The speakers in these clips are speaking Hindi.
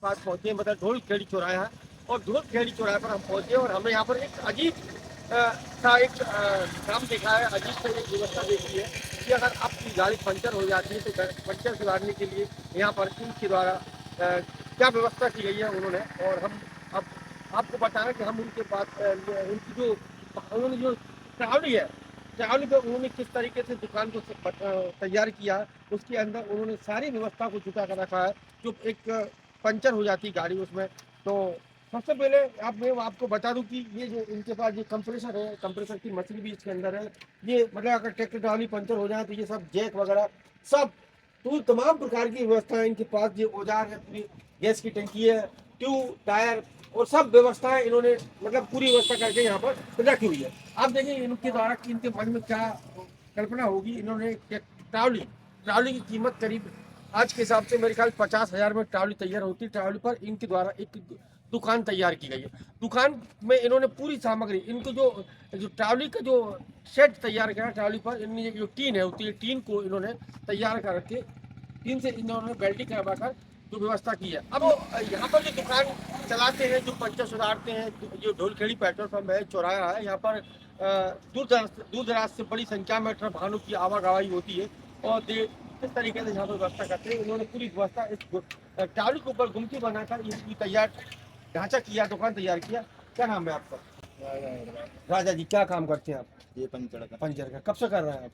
पास पहुंचे, मतलब ढोल खेड़ी चौराहा है, और ढोल खेड़ी चौराहे पर हम पहुंचे और हमने यहाँ पर एक अजीब सा एक काम देखा है, अजीब सा एक व्यवस्था देखी है कि अगर आपकी गाड़ी पंचर हो जाती है तो पंचर सुधारने के लिए यहाँ पर इनके द्वारा क्या व्यवस्था की गई है उन्होंने। और हम अब आपको बताएं कि हम उनके पास उनकी जो उन्होंने जो ट्रैवली है, ट्रैवली पर उन्होंने किस तरीके से दुकान को तैयार किया है, उसके अंदर उन्होंने सारी व्यवस्था को जुटा कर रखा है। जो एक पंचर हो जाती गाड़ी उसमें, तो सबसे पहले आप मैं आपको बता दूं कि ये जो इनके पास ये कंप्रेसर है, कंप्रेसर की मशीन भी इसके अंदर है। ये मतलब अगर ट्रैक्टर ट्रॉली पंचर हो जाए तो ये सब जैक वगैरह सब, तो तमाम प्रकार की व्यवस्था है इनके पास। ये औजार है, पूरी गैस की टंकी है, ट्यूब टायर और सब व्यवस्थाएं इन्होंने मतलब पूरी व्यवस्था करके यहाँ पर रखी हुई है। आप देखिए इनके द्वारा कि इनके मन में क्या कल्पना होगी। इन्होंने ट्रावली ट्रावली की कीमत करीब आज के हिसाब से मेरे ख्याल 50,000 में ट्रावली तैयार होती है। ट्रावली पर इनके द्वारा एक दुकान तैयार की गई है। दुकान में इन्होंने पूरी सामग्री, इनको जो जो ट्रावली का जो शेड तैयार किया ट्रावली पर, इनमें जो टीन है होती है, टीन को इन्होंने तैयार करके टीन से इन्होंने वेल्डिंग करवाकर जो व्यवस्था की है। अब यहाँ पर जो दुकान चलाते हैं, जो पंचर सुधारते हैं, जो ढोलखेड़ी पेट्रोल पंप है, चौराहा है, यहाँ पर दूर दराज से बड़ी संख्या में ट्रक वाहनों की आवाजाही होती है। और किस तरीके से यहाँ पर व्यवस्था करते हैं, उन्होंने पूरी व्यवस्था इस टाली के ऊपर गुमटी बनाकर इसकी तैयार ढांचा किया, दुकान तैयार किया। क्या नाम है आपका? राजा जी, क्या काम करते हैं आप? ये पंचर का। पंचर का। कब से कर रहे हैं आप?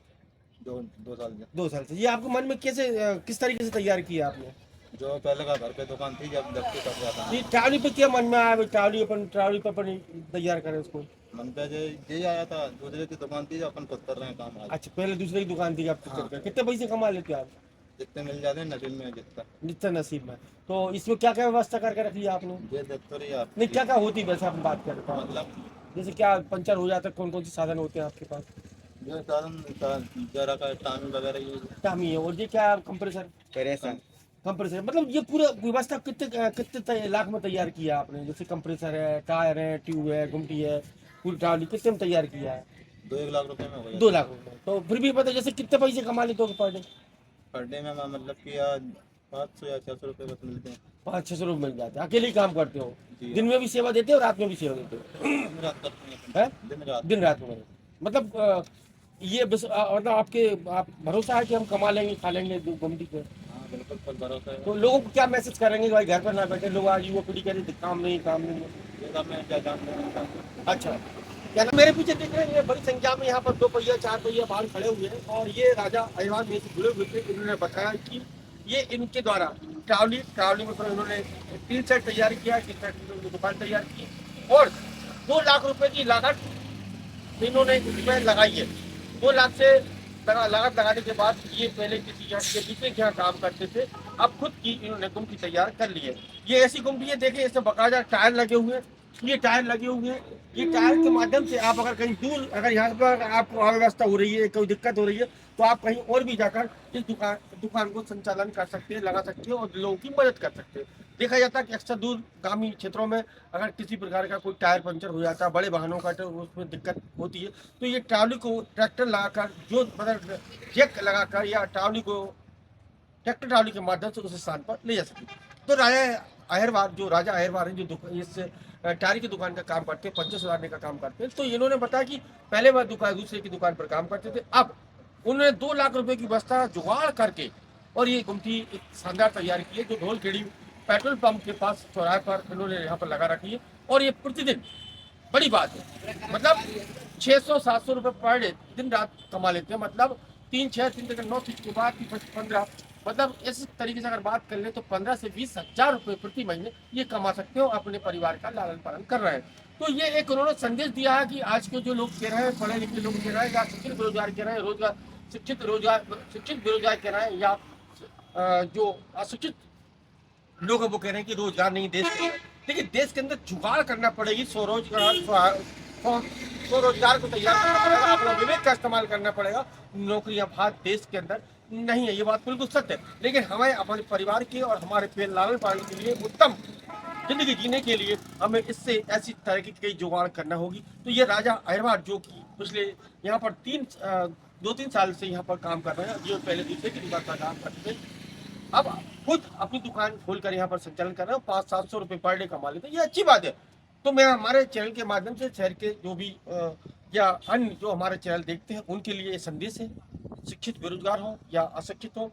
दो साल से। 2 साल से। ये आपको मन में कैसे किस तरीके से तैयार किया आपने? जो पहले का घर पे दुकान थी, जब दफ्ती कर रहा था। ये ट्रावली पे क्या मन में आया ट्रावली पर अपन तैयार करें उसको? मन पे जो यही आया था, दूसरे की दुकान थी, जो अपन खुद कर रहे हैं काम आज। अच्छा, पहले दूसरे की दुकान थी आप? हाँ। कितने पैसे कमा लेते आप? जितने मिल जाते हैं नसीब में, जितना जितना नसीब में। तो इसमें क्या क्या व्यवस्था करके रख लिया आपने? ये देखते रहिए आप। नहीं, क्या क्या होती है वैसे आप बात करें तो? मतलब जैसे क्या पंचर हो जाता है, कौन कौन से साधन होते हैं आपके पास? ये साधन जरा का टाइम वगैरह ये टामी है, और ये क्या कंप्रेसर? परेशान। कंप्रेसर मतलब ये पूरा व्यवस्था कितने लाख में तैयार किया आपने? जैसे कंप्रेसर है, टायर है, ट्यूब है, गुमटी है, पूरी ट्राली कितने में तैयार किया है? 2-1 लाख रुपए में हो गया। 2 लाख रुपए। तो फिर भी पता जैसे कितने पैसे कमा लेते हो पर डे? पर डे में मैं मतलब कि आज 500 या 600 रुपये बस मिलते हैं। 500-600 रुपये मिल जाते हैं। अकेले ही काम करते हो? जी। दिन में भी सेवा देते हो, रात में भी सेवा देते हो? दिन रात करते हैं। है? दिन रात में। मतलब ये मतलब आप भरोसा है कि हम कमा लेंगे, खा लेंगे गुमटी पे? हाँ बिल्कुल, फुल भरोसा है। तो लोगों को क्या मैसेज करेंगे कि भाई घर पर ना बैठे लोग, आज युवा पीढ़ी कह काम नहीं, काम नहीं है? ये काम में क्या काम नहीं। अच्छा, क्या नाम? मेरे पीछे देख रहे हैं, ये बड़ी संख्या में यहाँ पर 2 पहिया 4 पहिया वाहन खड़े हुए हैं, और ये राजा अहिवाल में से जुड़े हुए थे। इन्होंने बताया कि ये इनके द्वारा ट्रावली में तो इन्होंने 3 सेट तैयार किया, 3 सेट की दुकान तैयार की, और 2 लाख रुपए की लागत इन्होंने इसमें लगाई है। 2 लाख से लागत लगाने के बाद ये पहले किसी यहाँ के दूसरे के यहाँ काम करते थे, अब खुद की इन्होंने गुमटी तैयार कर ली है। ये ऐसी गुमटी है, देखिए इसमें बाकायदा टायर लगे हुए हैं, ये टायर लगे हुए हैं। ये टायर के माध्यम से आप अगर कहीं दूर, अगर यहाँ पर आपको अव्यवस्था हो रही है, कोई दिक्कत हो रही है, तो आप कहीं और भी जाकर इस दुकान को संचालन कर सकते हैं, लगा सकते हैं और लोगों की मदद कर सकते हैं। देखा जाता है कि अक्सर दूरगामी क्षेत्रों में अगर किसी प्रकार का कोई टायर पंचर हो जाता है, बड़े वाहनों का, तो उसमें दिक्कत होती है, तो ये ट्रावली को ट्रैक्टर लगाकर, जो मतलब चेक लगाकर या ट्रावली को ट्रैक्टर ट्रावली के माध्यम से उस स्थान पर ले जा सकते। तो राजा अहिरवार है, जो इस टायर की दुकान का काम करते हैं, पंचर सुधारने का काम करते हैं। तो इन्होंने बताया कि पहले वह दूसरे की दुकान पर काम करते थे, अब उन्होंने 2 लाख रुपए की व्यवस्था जुगाड़ करके और ये गुमटी एक शानदार तैयार की है, जो ढोलखेड़ी पेट्रोल पंप के पास चौराहे पर इन्होंने यहाँ पर लगा रखी है। और ये प्रतिदिन, बड़ी बात है, मतलब 600-700 रुपये पर डे दिन रात कमा लेते हैं। मतलब 3-6-3-9 के बाद 15, मतलब इस तरीके से अगर बात कर ले तो 15 से 20 हजार रुपये प्रति महीने ये कमा सकते हो, अपने परिवार का लालन पालन कर रहे हैं। तो ये एक उन्होंने संदेश दिया है कि आज के जो लोग कह रहे हैं, पढ़े लिखे लोग कह रहे हैं, या शिक्षित बेरोजगार कह रहे हैं, शिक्षित बेरोजगार कह रहे हैं, या जो अशिक्षित लोग वो कह रहे हैं कि रोजगार नहीं देश के अंदर। लेकिन देश के अंदर जुगाड़ करना पड़ेगी, स्वरोजगार को तैयार करना पड़ेगा, अपना विवेक का इस्तेमाल करना पड़ेगा। नौकरियां भारत देश के अंदर नहीं है, ये बात बिल्कुल सत्य है। लेकिन हमें अपने परिवार के और हमारे पेड़ लालन पालन के लिए, उत्तम जिंदगी जीने के लिए हमें इससे ऐसी तरह की कई जुगाड़ करना होगी। तो ये राजा अहिरवार, जो कि पिछले यहाँ पर 2-3 साल से यहाँ पर काम कर रहे हैं, जो पहले दूसरे की दुकान पर काम करते थे, अब खुद अपनी दुकान खोलकर यहाँ पर संचालन कर रहे हैं, 500-700 रुपये पर डे कमा लेते हैं, ये अच्छी बात है। तो मैं हमारे चैनल के माध्यम से शहर के जो भी या अन्य जो हमारे चैनल देखते हैं उनके लिए ये संदेश है, शिक्षित बेरोजगार हो या अशिक्षित हो,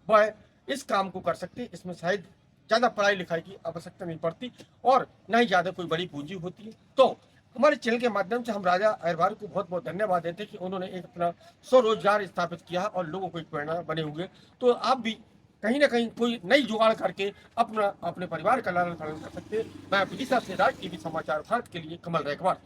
वह इस काम को कर सकते हैं। इसमें शायद ज़्यादा पढ़ाई लिखाई की आवश्यकता नहीं पड़ती और न ही ज़्यादा कोई बड़ी पूंजी होती है। तो हमारे चैनल के माध्यम से हम राजा अहिरवार को बहुत बहुत धन्यवाद देते हैं कि उन्होंने एक अपना स्वरोजगार स्थापित किया है और लोगों को एक प्रेरणा बने हुए। तो आप भी कहीं ना कहीं कोई नई जुगाड़ करके अपने परिवार का लालन पालन कर सकते हैं। मैं विदिशा से राज टीवी समाचार भारत के लिए कमल रैकवार।